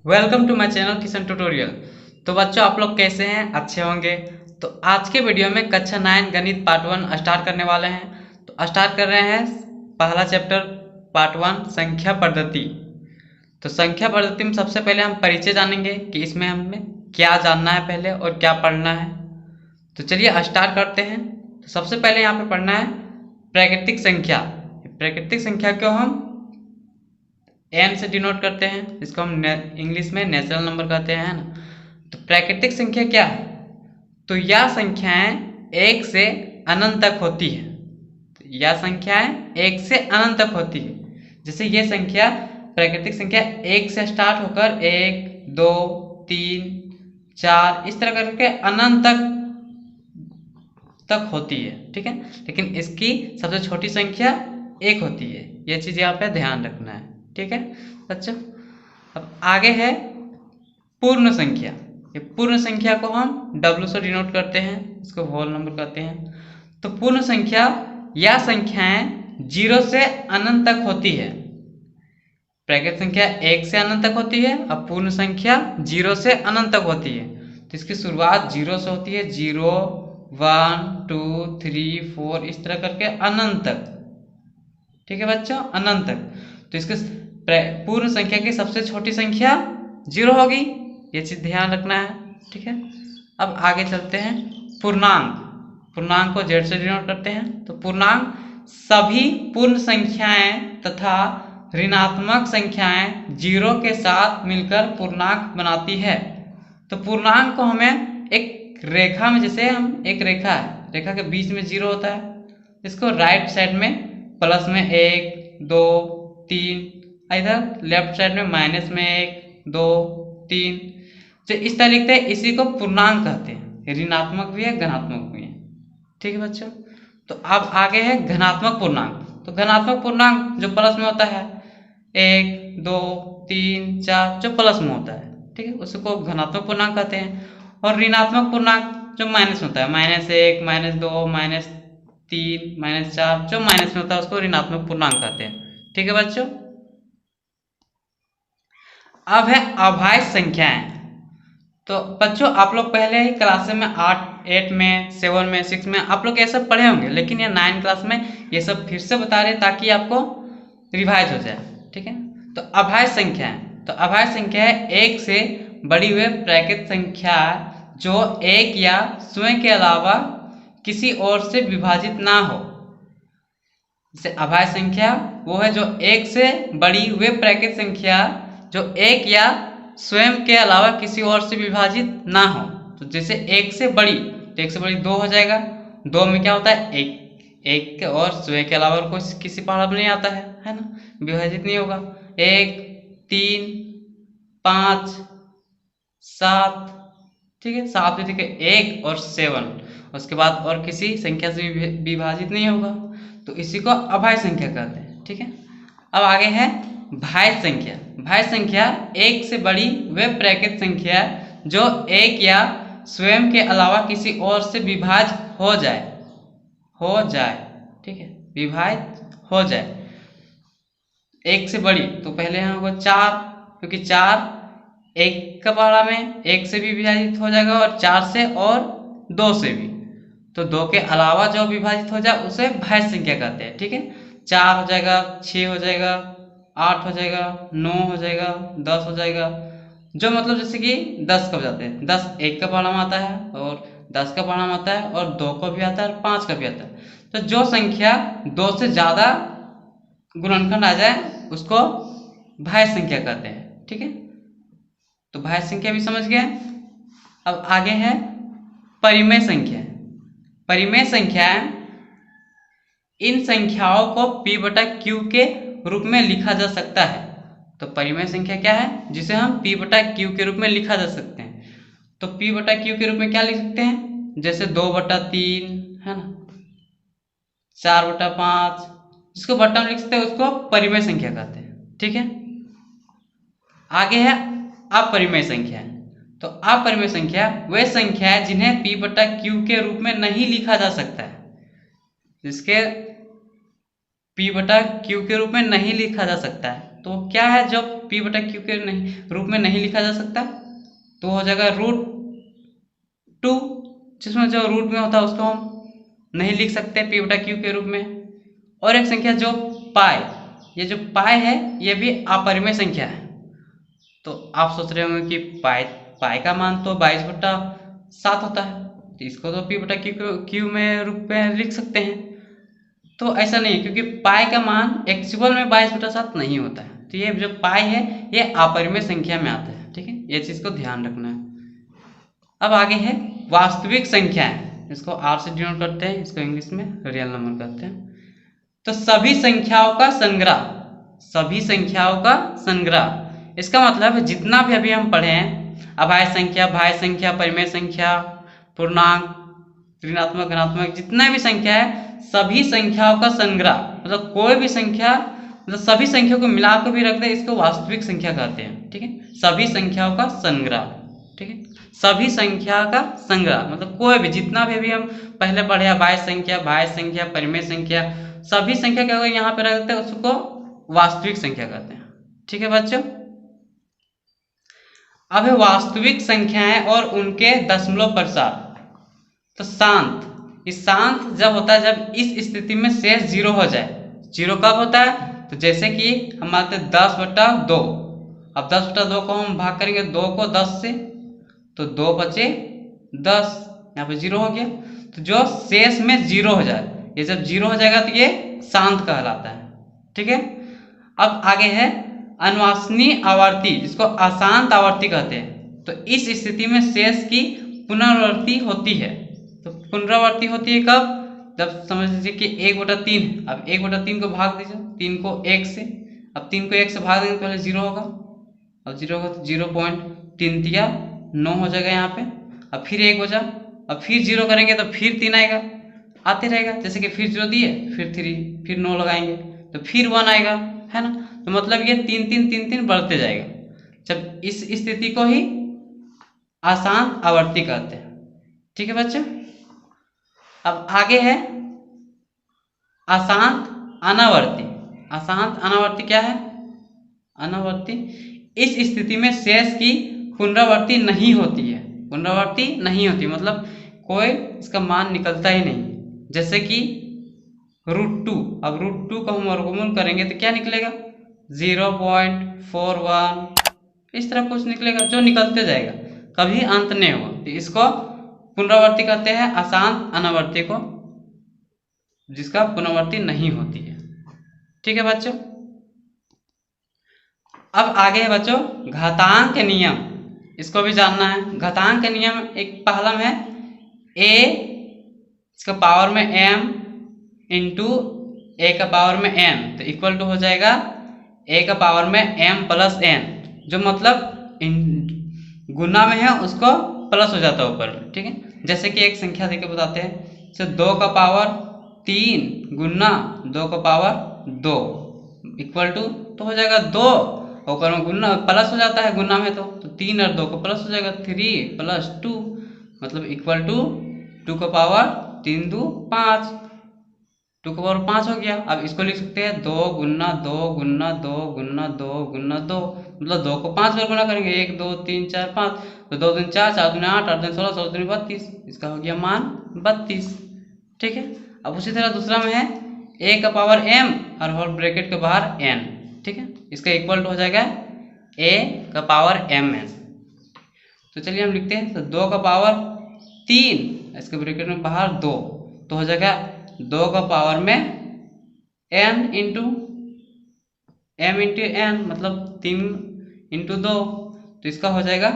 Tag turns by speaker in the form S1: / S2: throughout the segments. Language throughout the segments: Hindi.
S1: Welcome to my channel Kishan tutorial. तो बच्चों, आप लोग कैसे हैं? अच्छे होंगे। तो आज के वीडियो में कक्षा 9 गणित पार्ट 1 स्टार्ट करने वाले हैं। तो स्टार्ट कर रहे हैं पहला चैप्टर पार्ट 1 संख्या पद्धति। तो संख्या पद्धति में सबसे पहले हम परिचय जानेंगे कि इसमें हमें क्या जानना है पहले और क्या पढ़ना है। तो चलिए स्टार्ट करते हैं। तो सबसे पहले यहाँ पे पढ़ना है प्राकृतिक संख्या। प्राकृतिक संख्या को हम एन से डिनोट करते हैं, जिसको हम इंग्लिश में नेचुरल नंबर कहते हैं ना। तो प्राकृतिक संख्या क्या है? तो यह संख्याएं एक से अनंत तक होती है। तो यह संख्याएं एक से अनंत तक होती है। जैसे ये संख्या प्राकृतिक संख्या एक से स्टार्ट होकर 1 2 3 4 इस तरह करके अनंत तक होती है, ठीक है। लेकिन इसकी सबसे छोटी संख्या एक होती है। ये चीज यहाँ पे ध्यान रखना है, ठीक है बच्चों। अब आगे है पूर्ण संख्या। ये पूर्ण संख्या को हम W से डिनोट करते हैं, इसको होल नंबर कहते हैं। तो पूर्ण संख्या या संख्याएं 0 से अनंत तक होती है। प्राकृतिक संख्या 1 से अनंत तक होती है और पूर्ण संख्या 0 से अनंत तक होती है। तो इसकी शुरुआत 0 से होती है, 0 1 2 3 4 इस तरह करके अनंत तक, ठीक है बच्चों, अनंत तक। तो इसके पूर्ण संख्या की सबसे छोटी संख्या 0 होगी, ये चीज ध्यान रखना है, ठीक है। अब आगे चलते हैं पूर्णांक। पूर्णांक को Z से डिनोट करते हैं। तो पूर्णांक सभी पूर्ण संख्याएं तथा ऋणात्मक संख्याएं 0 के साथ मिलकर पूर्णांक बनाती है। तो पूर्णांक को हमें एक रेखा में, जैसे हम एक रेखा है, रेखा के बीच में 0 होता है, इसको राइट साइड में प्लस में 1 2 3, इधर लेफ्ट साइड में माइनस में 1 2 3, तो इस तरह लिखते हैं। इसी को पूर्णांक कहते हैं। ऋणात्मक भी है, धनात्मक भी है, ठीक है बच्चों। तो अब आगे है धनात्मक पूर्णांक। तो धनात्मक पूर्णांक जो प्लस में होता है, 1 2 3 4 जो प्लस में होता है, ठीक है, उसको धनात्मक पूर्णांक कहते हैं। और ऋणात्मक पूर्णांक जो माइनस होता है, -1 -2 -3 -4 जो माइनस में होता है, उसको ऋणात्मक पूर्णांक कहते हैं, ठीक है बच्चों। अब है अभाज्य संख्याएं। तो बच्चों, आप लोग पहले ही क्लास में 8 में 7 में 6 में आप लोग ये सब पढ़े होंगे, लेकिन ये 9 क्लास में ये सब फिर से बता रहे ताकि आपको रिवाइज हो जाए, ठीक है। तो अभाज्य संख्याएं, तो अभाज्य संख्या है एक से बड़ी हुई प्राकृतिक संख्या जो एक या स्वयं के अलावा किसी और से विभाजित ना हो। जैसे अभाज्य संख्या वो है जो एक से बड़ी हुई प्राकृतिक संख्या जो एक या स्वयं के अलावा किसी और से विभाजित ना हो। तो जैसे एक से बड़ी, तो एक से बड़ी 2 हो जाएगा। 2 में क्या होता है, एक और स्वयं के अलावा और कोई किसी पहाड़ में नहीं आता है ना, विभाजित नहीं होगा। 1 3 5 7, ठीक है, 7 में देखिए 1 और 7, उसके बाद और किसी संख्या से विभाजित नहीं होगा। तो इसी को अभाज्य संख्या कहते हैं, ठीक है। अब आगे है भाज्य संख्या। भाज्य संख्या एक से बड़ी वह प्राकृतिक संख्या जो एक या स्वयं के अलावा किसी और से विभाज्य हो जाए, ठीक है, विभाज्य हो जाए। एक से बड़ी, तो पहले हमको 4, क्योंकि 4 एक का पहाड़ा में 1 से भी विभाजित हो जाएगा और 4 से और 2 से भी। तो 2 के अलावा जो विभाजित हो जाए उसे भाज्य संख्या कहते हैं, ठीक है। 4 हो जाएगा, 6 हो जाएगा, 8 हो जाएगा, 9 हो जाएगा, 10 हो जाएगा। जो मतलब जैसे कि 10 कब जाते हैं, 10 1 का पहाड़ा में आता है और 10 का पहाड़ा में आता है और 2 का भी आता है और 5 का भी आता है। तो जो संख्या 2 से ज्यादा गुणनखंड आ जाए उसको भाज्य संख्या कहते हैं, ठीक है। तो भाज्य संख्या भी समझ गए। अब आगे है परिमेय संख्या। परिमेय संख्याएं इन संख्याओं को P/Q के रूप में लिखा जा सकता है। तो परिमेय संख्या क्या है, जिसे हम P/Q के रूप में लिखा जा सकते हैं। तो P/Q के रूप में क्या लिख सकते हैं, जैसे 2/3 है ना, 4/5, जिसको बट्टा में लिख सकते हैं उसको परिमेय संख्या कहते हैं, ठीक है। आगे है अपरिमेय संख्या। तो अपरिमेय संख्या वे संख्या है जिन्हें P/Q के रूप में नहीं लिखा जा सकता है, जिसके P/Q के रूप में नहीं लिखा जा सकता है। तो तो वो क्या है जो p बटा q के नहीं रूप में नहीं लिखा जा सकता, तो हो जाएगा √2, जिसमें जो रूट में होता है उसको हम नहीं लिख सकते p बटा q के रूप में। और एक संख्या जो पाई, ये जो पाई है ये भी अपरिमेय संख्या है। तो आप सोच रहे होंगे कि पाई का मान तो 22/7 होता है, तो इसको तो p बटा q में रूप में लिख सकते हैं। तो ऐसा नहीं है, क्योंकि पाई का मान एक्चुअल में 22/7 नहीं होता है। तो ये जो पाई है ये अपरिमेय संख्या में आता है, ठीक है, ये चीज को ध्यान रखना है। अब आगे है वास्तविक संख्याएं, इसको r से डिनोट करते हैं, इसको इंग्लिश में रियल नंबर कहते हैं। तो सभी संख्याओं का संग्रह, सभी संख्याओं का संग्रह, इसका मतलब है जितना भी अभी हम पढ़े हैं, अभाज्य संख्या, भाज्य संख्या, परिमेय संख्या, पूर्णांक, ऋणात्मक, धनात्मक, जितना भी संख्या है सभी संख्याओं का संग्रह, मतलब कोई भी संख्या, मतलब सभी संख्याओं को मिलाकर भी रख दे, इसको वास्तविक संख्या कहते हैं, ठीक है। सभी संख्याओं का संग्रह, ठीक है, सभी संख्या का संग्रह मतलब कोई भी, जितना भी अभी हम पहले पढ़े, अभाज्य संख्या, भाज्य संख्या, परिमेय संख्या, सभी संख्या क्या होगा यहाँ पे रख देते हैं, उसको वास्तविक संख्या कहते हैं, ठीक है बच्चों। अब है वास्तविक संख्याएं और उनके दशमलव प्रसार। तो शांत, इस शांत जब होता है जब इस स्थिति में शेष 0 हो जाए। 0 कब होता है, तो जैसे कि हम मानते हैं 10/2, अब 10/2 को हम भाग करेंगे 2 को 10 से, तो 2 बचे 10, यहाँ पे 0 हो गया। तो जो शेष में 0 हो जाए, ये जब 0 हो जाएगा तो ये शांत कहलाता है, ठीक है। अब आगे है अनवांछनीय आवर्ती, जिसको अशांत आवर्ती कहते हैं। तो इस स्थिति में शेष की पुनरावृत्ति होती है। तो पुनरावृत्ति होती है कब, जब समझ लीजिए कि 1/3, अब 1/3 को भाग दीजिए 3 को 1 से, अब 3 को 1 से भाग देंगे पहले 0 होगा, अब 0 होगा तो 0.3 हो जाएगा यहाँ पे। अब फिर 1 बचा, अब फिर 0 करेंगे तो फिर 3 आएगा, आते रहेगा, जैसे कि फिर 0 दिए, फिर 3, फिर 9 लगाएंगे तो फिर 1 आएगा, है ना। तो मतलब ये 3 बढ़ते जाएगा। जब इस स्थिति को ही अशांत आवर्ती कहते हैं, ठीक है बच्चे। अब आगे है अशांत अनावर्ती। अशांत अनावर्ती क्या है, अनावर्ती इस स्थिति में शेष की पुनरावृत्ति नहीं होती है, पुनरावृत्ति नहीं होती मतलब कोई इसका मान निकलता ही नहीं। जैसे कि √2, अब √2 को हम वर्गमूल करेंगे तो क्या निकलेगा, 0.41, इस तरह कुछ निकलेगा जो निकलते जाएगा, कभी अंत नहीं होगा। तो इसको पुनरावृत्ति कहते हैं, अशांत अनावर्ती को, जिसका पुनरावृत्ति नहीं होती है, ठीक है बच्चों। अब आगे है बच्चों घातांक के नियम, इसको भी जानना है। घातांक के नियम एक पहला है a इसका पावर में m इंटू a का पावर में n, तो इक्वल टू हो जाएगा a का पावर में m प्लस n, जो मतलब गुना में है उसको प्लस हो जाता है ऊपर, ठीक है। जैसे कि एक संख्या देके बताते हैं, जैसे 2 का पावर 3 गुना 2 का पावर 2 इक्वल टू, तो हो जाएगा 2, ऊपर में गुना प्लस हो जाता है गुना में, तो 3 और 2 को प्लस हो जाएगा 3 + 2, मतलब इक्वल टू 2 का पावर 3 2 5, 2 का पावर 5 हो गया। अब इसको लिख सकते हैं 2 गुना 2 गुना 2 गुना 2 गुना 2, मतलब 2 को 5 बार गुना करेंगे, 1 2 3 4 5, तो 2 दूनी 4, 4 दूनी 8, 8 दूनी 16, 16 दूनी 32, इसका हो गया मान 32, ठीक है। अब उसी तरह दूसरा में है a का पावर m और होल ब्रैकेट के बाहर n, ठीक है, इसका इक्वल टू हो जाएगा a का पावर mn। तो चलिए हम लिखते हैं, तो 2 का पावर 3, इसके ब्रैकेट में बाहर 2, तो हो जाएगा 2 का पावर में n into m into n, मतलब 3 इंटू 2, तो इसका हो जाएगा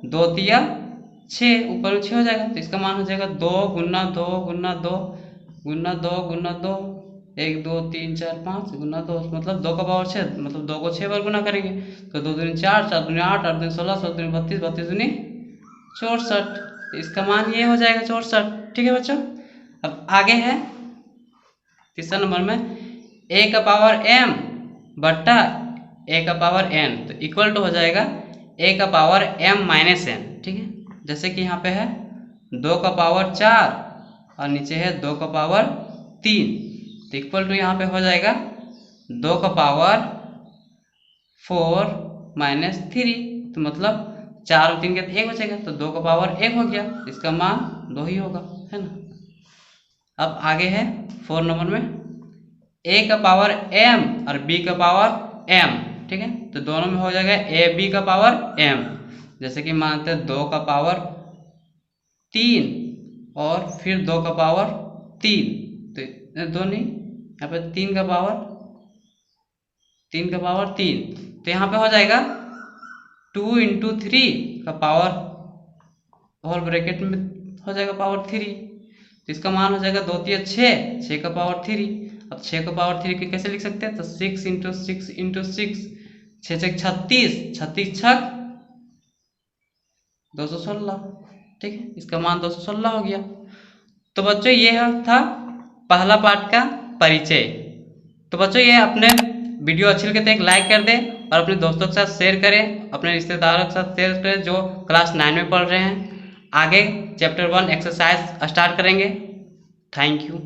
S1: 2 तिया 6, ऊपर में 6 हो जाएगा, तो इसका मान हो जाएगा 2 गुना 2 गुना 2 गुना 2 गुना 2, 1 2 3 4 5 गुना 2, मतलब 2 का पावर 6, मतलब 2 को 6 बार गुना करेंगे, तो 2 दूनी 4, 4 दूनी 8, 8 दूनी 16, 16 दूनी 32, 32 दूनी 64, तो इसका मान ये हो जाएगा 64, ठीक है बच्चों। अब आगे है तीसरा नंबर में a का पावर m बट्टा a का पावर n, तो इक्वल टू हो जाएगा a का पावर m माइनस n, ठीक है। जैसे कि यहाँ पे है 2 का पावर 4 और नीचे है 2 का पावर 3, तो इक्वल टू यहाँ पे हो जाएगा 2 का पावर 4 माइनस 3, तो मतलब 4 और 3 के 1 बचेगा, तो 2 का पावर 1 हो गया, इसका मान 2 ही होगा, है ना। अब आगे है 4 नंबर में a का पावर m और b का पावर m, ठीक है, तो दोनों में हो जाएगा a b का पावर m। जैसे कि मानते हैं 2 का पावर 3 और फिर 2 का पावर 3, तो 2 नहीं, यहाँ पे 3 का पावर 3, तो यहाँ पे हो जाएगा 2 इंटू 3 का पावर होल ब्रैकेट में हो जाएगा पावर 3, तो इसका मान हो जाएगा 2 3 6 का पावर 3। अब 6 का पावर 3 को कैसे लिख सकते हैं, तो 6 इंटू 6 इंटू 6, 6 6 36, 36 छक 216, ठीक है, इसका मान 216 हो गया। तो बच्चों ये था पहला पार्ट का परिचय। तो बच्चों ये अपने वीडियो अच्छी लगे तो एक लाइक कर दें और अपने दोस्तों के साथ शेयर करें, अपने रिश्तेदारों के साथ शेयर करें जो क्लास 9 में पढ़ रहे हैं। आगे चैप्टर 1 एक्सरसाइज स्टार्ट करेंगे। Thank you.